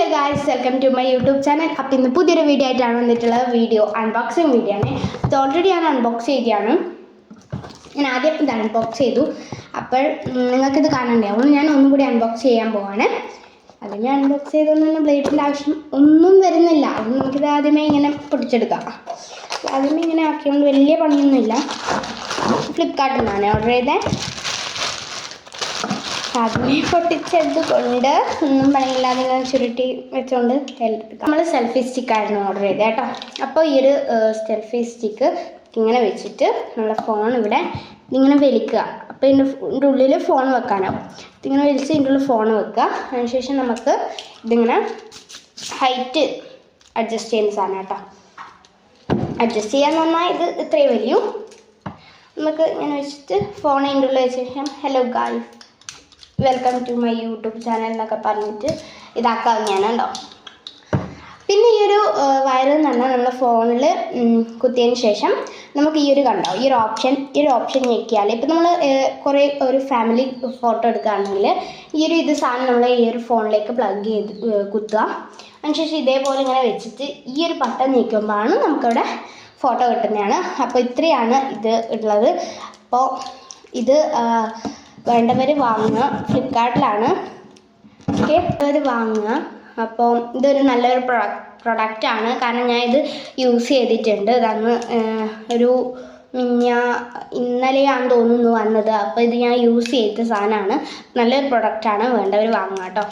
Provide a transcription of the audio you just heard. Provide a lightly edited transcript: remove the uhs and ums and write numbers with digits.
Hello guys, welcome to my YouTube channel. അപ്പോൾ ഇന്ന് പുതിയൊരു വീഡിയോ ആയിട്ടാണ് വന്നിട്ടുള്ളത്. വീഡിയോ അൺബോക്സിങ് വീഡിയോ ആണ്. ഇത് ഓൾറെഡി ഞാൻ അൺബോക്സ് ചെയ്തതാണ്. ഞാൻ ആദ്യം ഇത് അൺബോക്സ് ചെയ്തു. അപ്പോൾ നിങ്ങൾക്കിത് കാണണ്ടേ, അതുകൊണ്ട് ഞാൻ ഒന്നും കൂടി അൺബോക്സ് ചെയ്യാൻ പോവാണ്. അതിന് അൺബോക്സ് ചെയ്തുകൊണ്ട് തന്നെ ബ്ലേഡിൻ്റെ ആവശ്യം ഒന്നും വരുന്നില്ല. അത് നമുക്കിത് ആദ്യമേ ഇങ്ങനെ പൊടിച്ചെടുക്കാം. ആദ്യമേ ഇങ്ങനെ ആക്കിയതുകൊണ്ട് വലിയ പണിയൊന്നുമില്ല. ഫ്ലിപ്കാർട്ടിൽ നിന്നാണ് ഓർഡർ ചെയ്തത്. ആദ്യമേ പൊട്ടിച്ചത് കൊണ്ട് ഒന്നും പണിയില്ലാതെ ഇങ്ങനെ ചുരുട്ടി വെച്ചുകൊണ്ട് നമ്മൾ സെൽഫി സ്റ്റിക്കായിരുന്നു ഓർഡർ ചെയ്തത് കേട്ടോ. അപ്പോൾ ഈ ഒരു സെൽഫി സ്റ്റിക്ക് ഇങ്ങനെ വെച്ചിട്ട് നമ്മളെ ഫോൺ ഇവിടെ ഇങ്ങനെ വലിക്കുക. അപ്പോൾ ഇതിൻ്റെ ഉള്ളിൽ ഫോൺ വെക്കാനാവും. ഇതിങ്ങനെ വലിച്ച് ഇതിൻ്റെ ഉള്ളിൽ ഫോൺ വെക്കുക. അതിനുശേഷം നമുക്ക് ഇതിങ്ങനെ ഹൈറ്റ് അഡ്ജസ്റ്റ് ചെയ്യുന്ന സാധനം കേട്ടോ. അഡ്ജസ്റ്റ് ചെയ്യാൻ നന്നായി ഇത് ഇത്രയും വലിയ നമുക്ക് ഇങ്ങനെ വെച്ചിട്ട് ഫോൺ അതിൻ്റെ ഉള്ളിൽ വെച്ച ശേഷം hello guys, welcome to my YouTube channel എന്നൊക്കെ പറഞ്ഞിട്ട് ഇതാക്കാവുന്നതാണ് കേട്ടോ. പിന്നെ ഈ ഒരു വയർ എന്ന് പറഞ്ഞാൽ നമ്മുടെ ഫോണിൽ കുത്തിയതിന് ശേഷം നമുക്ക് ഈ ഒരു കണ്ടോ, ഈ ഒരു ഓപ്ഷൻ ഞെക്കിയാൽ ഇപ്പോൾ നമ്മൾ കുറേ ഒരു ഫാമിലി ഫോട്ടോ എടുക്കുകയാണെങ്കിൽ ഇത് സാധനം നമ്മൾ ഈ ഒരു ഫോണിലേക്ക് പ്ലഗ് ചെയ്ത് കുത്തുക. അതിനുശേഷം ഇതേപോലെ ഇങ്ങനെ വെച്ചിട്ട് ഈ ഒരു ബട്ടൺ നീക്കുമ്പോഴാണ് നമുക്കവിടെ ഫോട്ടോ കിട്ടുന്നതാണ്. അപ്പോൾ ഇത്രയാണ് ഇത് ഉള്ളത്. അപ്പോൾ ഇത് വേണ്ടവർ വാങ്ങുക, ഫ്ലിപ്കാർട്ടിലാണ്. ഓക്കെ, അവർ വാങ്ങുക. അപ്പോൾ ഇതൊരു നല്ലൊരു പ്രൊഡക്റ്റാണ്. കാരണം ഞാൻ ഇത് യൂസ് ചെയ്തിട്ടുണ്ട്. ഇതന്ന് ഇന്നലെയാണെന്ന് തോന്നുന്നു വന്നത്. അപ്പോൾ ഇത് ഞാൻ യൂസ് ചെയ്ത സാധനമാണ്. നല്ലൊരു പ്രൊഡക്റ്റാണ്, വേണ്ടവർ വാങ്ങുക കേട്ടോ.